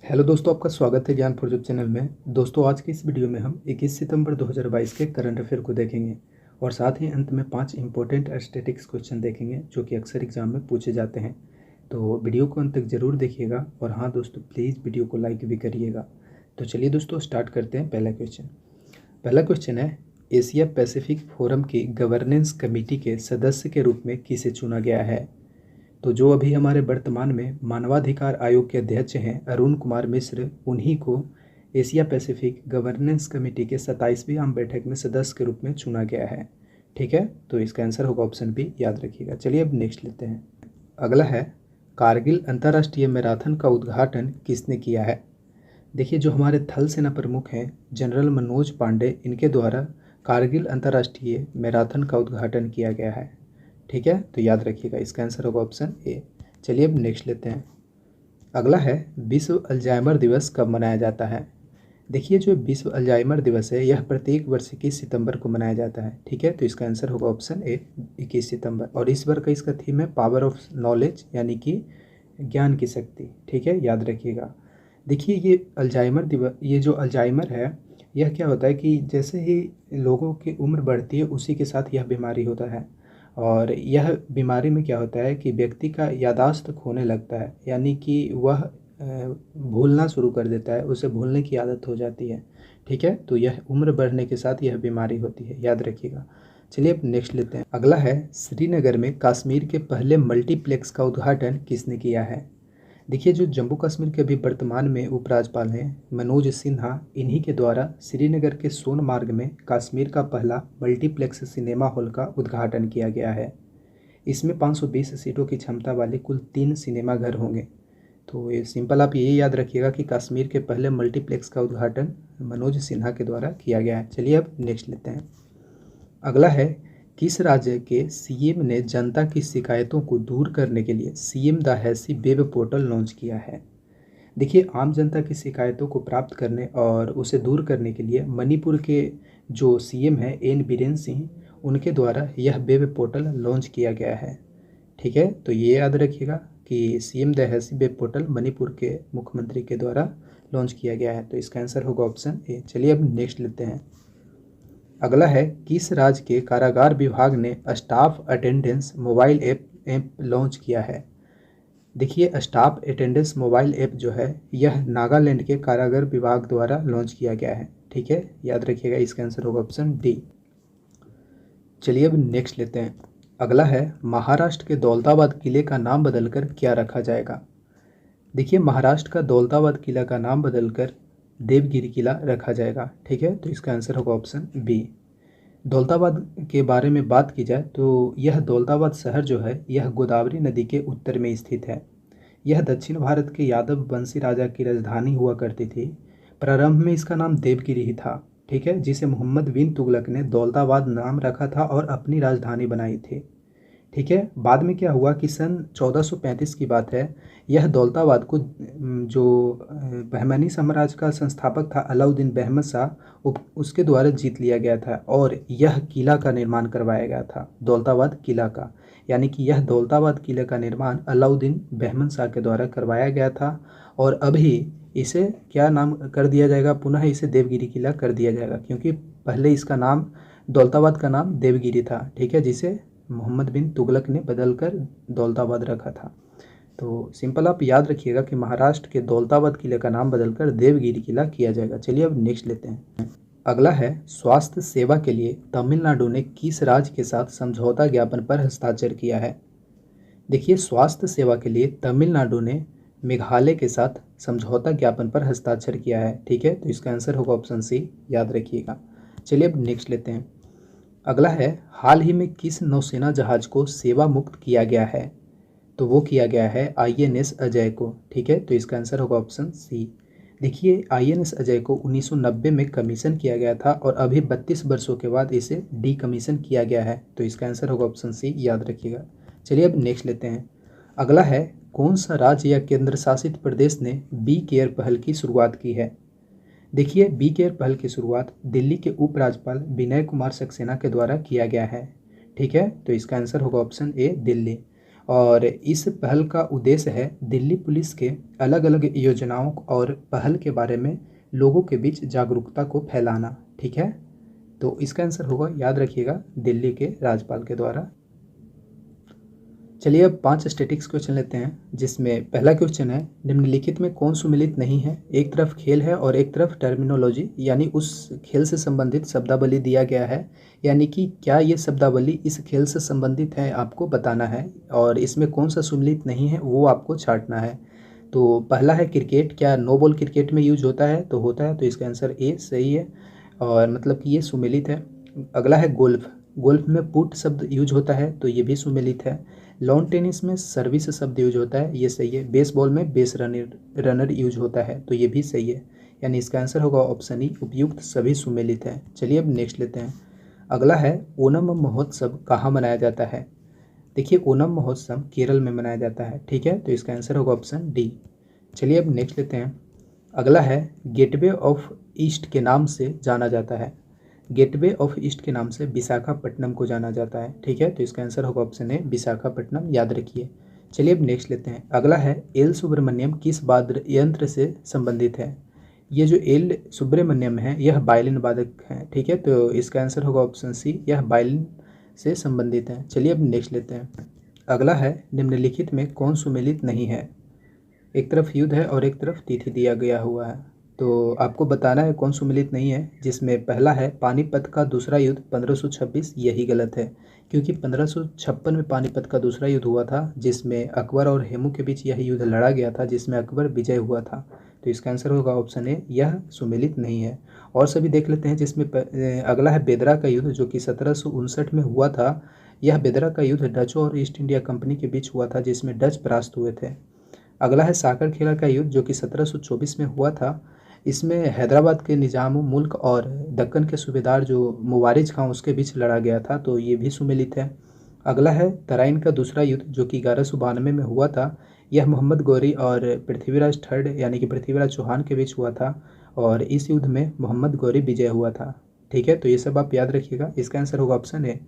Hello दोस्तों, आपका स्वागत है ज्ञान फॉर जॉब चैनल में। दोस्तों, आज की इस वीडियो में हम 21 सितंबर 2022 के करंट अफेयर को देखेंगे और साथ ही अंत में 5 इंपॉर्टेंट स्टैटिक्स क्वेश्चन देखेंगे जो कि अक्सर एग्जाम में पूछे जाते हैं। तो वीडियो को अंत तक ज़रूर देखिएगा और हाँ दोस्तों, प्लीज़ वीडियो को लाइक भी करिएगा। तो चलिए दोस्तों, स्टार्ट करते हैं। पहला क्वेश्चन है, एशिया पैसिफिक फोरम की गवर्नेंस कमेटी के सदस्य के रूप में किसे चुना गया है? तो जो अभी हमारे वर्तमान में मानवाधिकार आयोग के अध्यक्ष हैं अरुण कुमार मिश्र, उन्हीं को एशिया पैसिफिक गवर्नेंस कमेटी के 27वीं आम बैठक में सदस्य के रूप में चुना गया है। ठीक है, तो इसका आंसर होगा ऑप्शन बी, याद रखिएगा। चलिए अब नेक्स्ट लेते हैं। अगला है, कारगिल अंतर्राष्ट्रीय मैराथन का उद्घाटन किसने किया है? देखिए, जो हमारे थल सेना प्रमुख हैं जनरल मनोज पांडे, इनके द्वारा कारगिल अंतर्राष्ट्रीय मैराथन का उद्घाटन किया गया है। ठीक है, तो याद रखिएगा, इसका आंसर होगा ऑप्शन ए। चलिए अब नेक्स्ट लेते हैं। अगला है, विश्व अल्जाइमर दिवस कब मनाया जाता है? देखिए, जो विश्व अल्जाइमर दिवस है यह प्रत्येक वर्ष 21 सितंबर को मनाया जाता है। ठीक है, तो इसका आंसर होगा ऑप्शन ए, 21 सितंबर। और इस बार का इसका थीम है पावर ऑफ नॉलेज, यानी कि ज्ञान की शक्ति। ठीक है, याद रखिएगा। देखिए, ये अल्जाइमर दिवस, ये जो अल्जाइमर है, यह क्या होता है कि जैसे ही लोगों की उम्र बढ़ती है उसी के साथ यह बीमारी होता है। और यह बीमारी में क्या होता है कि व्यक्ति का याददाश्त खोने लगता है, यानी कि वह भूलना शुरू कर देता है, उसे भूलने की आदत हो जाती है। ठीक है, तो यह उम्र बढ़ने के साथ यह बीमारी होती है, याद रखिएगा। चलिए अब नेक्स्ट लेते हैं। अगला है, श्रीनगर में कश्मीर के पहले मल्टीप्लेक्स का उद्घाटन किसने किया है? देखिए, जो जम्मू कश्मीर के अभी वर्तमान में उपराज्यपाल हैं मनोज सिन्हा, इन्हीं के द्वारा श्रीनगर के सोनमार्ग में कश्मीर का पहला मल्टीप्लेक्स सिनेमा हॉल का उद्घाटन किया गया है। इसमें 520 सीटों की क्षमता वाले कुल 3 सिनेमा घर होंगे। तो ये सिंपल, आप ये याद रखिएगा कि कश्मीर के पहले मल्टीप्लेक्स का उद्घाटन मनोज सिन्हा के द्वारा किया गया है। चलिए अब नेक्स्ट लेते हैं। अगला है, किस राज्य के सीएम ने जनता की शिकायतों को दूर करने के लिए सीएम द हैसी वेब पोर्टल लॉन्च किया है? देखिए, आम जनता की शिकायतों को प्राप्त करने और उसे दूर करने के लिए मणिपुर के जो सीएम हैं एन बीरेन सिंह, उनके द्वारा यह वेब पोर्टल लॉन्च किया गया है। ठीक है, तो ये याद रखिएगा कि सीएम द हैसी वेब पोर्टल मणिपुर के मुख्यमंत्री के द्वारा लॉन्च किया गया है। तो इसका आंसर होगा ऑप्शन ए। चलिए अब नेक्स्ट लेते हैं। अगला है, किस राज्य के कारागार विभाग ने staff attendance mobile app launch किया है? देखिए, स्टाफ अटेंडेंस मोबाइल ऐप जो है यह नागालैंड के कारागार विभाग द्वारा लॉन्च किया गया है। ठीक है, याद रखिएगा, इसका आंसर होगा ऑप्शन डी। चलिए अब नेक्स्ट लेते हैं। अगला है, महाराष्ट्र के दौलताबाद किले का नाम बदलकर क्या रखा जाएगा? देखिए, महाराष्ट्र का दौलताबाद किला का नाम बदलकर देवगिरी किला रखा जाएगा। ठीक है, तो इसका आंसर होगा ऑप्शन बी। दौलताबाद के बारे में बात की जाए तो यह दौलताबाद शहर जो है यह गोदावरी नदी के उत्तर में स्थित है। यह दक्षिण भारत के यादव वंशी राजा की राजधानी हुआ करती थी। प्रारंभ में इसका नाम देवगिरी ही था। ठीक है, जिसे मोहम्मद बिन तुगलक ने दौलताबाद नाम रखा था और अपनी राजधानी बनाई थी। ठीक है, बाद में क्या हुआ कि सन 1435 की बात है, यह दौलताबाद को जो बहमनी साम्राज्य का संस्थापक था अलाउद्दीन बहमद शाह, उसके द्वारा जीत लिया गया था और यह किला का निर्माण करवाया गया था, दौलताबाद किला का। यानी कि यह दौलताबाद किले का निर्माण अलाउद्दीन बहमद शाह के द्वारा करवाया गया था और अभी इसे क्या नाम कर दिया जाएगा? पुनः इसे देवगिरी किला कर दिया जाएगा, क्योंकि पहले इसका नाम, दौलताबाद का नाम देवगिरी था। ठीक है, जिसे मोहम्मद बिन तुगलक ने बदलकर दौलताबाद रखा था। तो सिंपल आप याद रखिएगा कि महाराष्ट्र के दौलताबाद किले का नाम बदलकर देवगिरी किला किया जाएगा। चलिए अब नेक्स्ट लेते हैं। अगला है, स्वास्थ्य सेवा के लिए तमिलनाडु ने किस राज्य के साथ समझौता ज्ञापन पर हस्ताक्षर किया है? देखिए, स्वास्थ्य सेवा के लिए तमिलनाडु ने मेघालय के साथ समझौता ज्ञापन पर हस्ताक्षर किया है। ठीक है, तो इसका आंसर होगा ऑप्शन सी, याद रखिएगा। चलिए अब नेक्स्ट लेते हैं। अगला है, हाल ही में किस नौसेना जहाज को सेवा मुक्त किया गया है? तो वो किया गया है आईएनएस अजय को। ठीक है, तो इसका आंसर होगा ऑप्शन सी। देखिए, आईएनएस अजय को 1990 में कमीशन किया गया था और अभी 32 वर्षों के बाद इसे डीकमीशन किया गया है। तो इसका आंसर होगा ऑप्शन सी, याद रखिएगा। चलिए अब नेक्स्ट लेते हैं। अगला है, कौन सा राज्य या केंद्र शासित प्रदेश ने बी केयर पहल की शुरुआत की है? देखिए, बी केयर पहल की शुरुआत दिल्ली के उपराज्यपाल विनय कुमार सक्सेना के द्वारा किया गया है। ठीक है, तो इसका आंसर होगा ऑप्शन ए, दिल्ली। और इस पहल का उद्देश्य है दिल्ली पुलिस के अलग अलग योजनाओं और पहल के बारे में लोगों के बीच जागरूकता को फैलाना। ठीक है, तो इसका आंसर होगा, याद रखिएगा, दिल्ली के राज्यपाल के द्वारा। चलिए अब 5 स्टैटिक्स क्वेश्चन लेते हैं, जिसमें पहला क्वेश्चन है निम्नलिखित में कौन सुमेलित नहीं है। एक तरफ खेल है और एक तरफ टर्मिनोलॉजी, यानी उस खेल से संबंधित शब्दावली दिया गया है, यानी कि क्या ये शब्दावली इस खेल से संबंधित है आपको बताना है, और इसमें कौन सा सुमेलित नहीं है वो आपको छांटना है। तो पहला है क्रिकेट, क्या नो बॉल क्रिकेट में यूज होता है, तो होता है, तो इसका आंसर ए सही है, और मतलब कि ये सुमेलित है। अगला है गोल्फ, गोल्फ में पुट शब्द यूज होता है, तो ये भी सुमेलित है। लॉन टेनिस में सर्विस शब्द यूज होता है, ये सही है। बेसबॉल में बेस रनर यूज होता है, तो ये भी सही है, यानी इसका आंसर होगा ऑप्शन ई, उपयुक्त सभी सुमेलित है। चलिए अब नेक्स्ट लेते हैं। अगला है ओणम महोत्सव कहाँ मनाया जाता है। देखिए ओणम महोत्सव केरल में मनाया जाता है, ठीक है, तो इसका आंसर होगा ऑप्शन डी। चलिए अब नेक्स्ट लेते हैं। अगला है गेटवे ऑफ ईस्ट के नाम से जाना जाता है। गेटवे ऑफ ईस्ट के नाम से विशाखापट्टनम को जाना जाता है, ठीक है, तो इसका आंसर होगा ऑप्शन ए, विशाखापट्टनम, याद रखिए। चलिए अब नेक्स्ट लेते हैं। अगला है एल सुब्रमण्यम किस वाद्य यंत्र से संबंधित है। ये जो एल सुब्रमण्यम है यह वायलिन वादक है, ठीक है, तो इसका आंसर होगा ऑप्शन सी, यह वायलिन से संबंधित है। चलिए अब नेक्स्ट लेते हैं। अगला है निम्नलिखित में कौन सुमेलित नहीं है। एक तरफ युद्ध है और एक तरफ तिथि दिया गया हुआ है, तो आपको बताना है कौन सुमेलित नहीं है, जिसमें पहला है पानीपत का दूसरा युद्ध 1526, यही गलत है, क्योंकि 1556 में पानीपत का दूसरा युद्ध हुआ था, जिसमें अकबर और हेमू के बीच यह युद्ध लड़ा गया था, जिसमें अकबर विजय हुआ था, तो इसका आंसर होगा ऑप्शन ए, यह सुमेलित नहीं है। और सभी देख लेते हैं, जिसमें अगला है बेदरा का युद्ध, जो कि 1759 में हुआ था। यह बेदरा का युद्ध डचों और ईस्ट इंडिया कंपनी के बीच हुआ था, जिसमें डच परास्त हुए थे। अगला है साकर खेला का युद्ध, जो कि 1724 में हुआ था। इसमें हैदराबाद के निजाम मुल्क और दक्कन के सूबेदार जो मुवारिज खां उसके बीच लड़ा गया था, तो ये भी सुमेलित है। अगला है तराइन का दूसरा युद्ध, जो कि 1192 में हुआ था। यह मोहम्मद गौरी और पृथ्वीराज थर्ड यानी कि पृथ्वीराज चौहान के बीच हुआ था, और इस युद्ध में मोहम्मद गौरी विजय हुआ था, ठीक है, तो ये सब आप याद रखिएगा। इसका आंसर होगा ऑप्शन ए।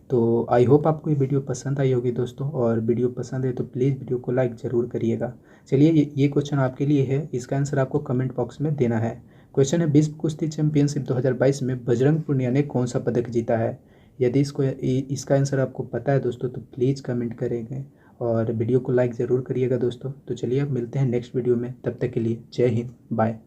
तो आई होप आपको ये वीडियो पसंद आई होगी दोस्तों, और वीडियो पसंद है तो प्लीज़ वीडियो को लाइक ज़रूर करिएगा। चलिए ये क्वेश्चन आपके लिए है, इसका आंसर आपको कमेंट बॉक्स में देना है। क्वेश्चन है विश्व कुश्ती चैंपियनशिप 2022 में बजरंग पुनिया ने कौन सा पदक जीता है। यदि इसका आंसर आपको पता है दोस्तों तो प्लीज़ कमेंट करेंगे, और वीडियो को लाइक ज़रूर करिएगा दोस्तों। तो चलिए अब मिलते हैं नेक्स्ट वीडियो में, तब तक के लिए जय हिंद, बाय।